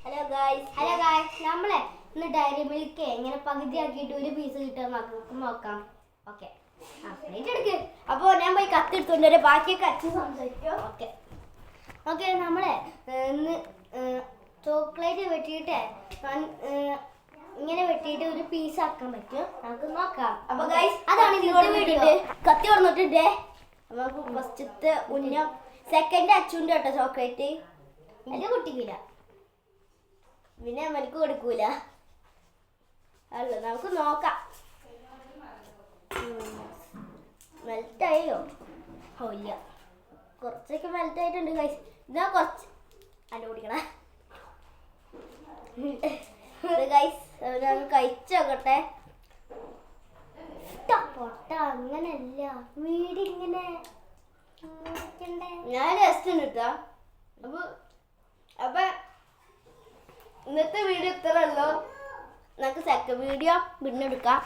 Hello guys നമ്മളെ ഇന്ന് diary milk എങ്ങനെ പകുതിയാക്കിയിട്ട് ഒരു പീസ് കിട്ടാൻ നമുക്ക് നോക്കാം. ഓക്കെ പ്ലേറ്റ് എടുക്ക്. അപ്പോൾ ഞാൻ പോയി കത്തെടുത്തോണ്ട് വരെ ബാക്കിയൊക്കെ അച്ഛൻ സംസാരിക്കും. ഓക്കെ നമ്മളെ ഇന്ന് ചോക്ലേറ്റ് വെട്ടിയിട്ട് ഇങ്ങനെ വെട്ടിയിട്ട് ഒരു പീസ് ആക്കാൻ പറ്റും. നമുക്ക് നോക്കാം. അപ്പോൾ ഗായ്സ് അതാണ് ഇന്നത്തെ വീഡിയോ. കത്തി പറഞ്ഞിട്ടുണ്ട്. നമുക്ക് ഫസ്റ്റത്തെ ഉന്നം സെക്കൻഡ് അച്ചുണ്ട് കേട്ടോ ചോക്ലേറ്റ്. വലിയ കുട്ടിക്കില്ല, പിന്നെ അമ്മക്ക് കൊടുക്കൂല. അല്ല നമുക്ക് നോക്കാം. മെൽറ്റായോ? ഓ ഇല്ല, കുറച്ചൊക്കെ മെൽറ്റായിട്ടുണ്ട് ഗൈസ്. ഇതാ കുറച്ച് അല്ല കുടിക്കണേ ഗൈസ്. ഞാൻ കഴിച്ചോക്കട്ടെ. പൊട്ട അങ്ങനല്ല വീടിങ്ങനെ ഞാൻ ജസ്റ്റ് കിട്ടാ. അപ്പൊ ഇന്നത്തെ വീഡിയോ ഇത്ര ഉള്ളൂ. നമുക്ക് സെക്കൻഡ് വീഡിയോ പിന്നെ എടുക്കാം.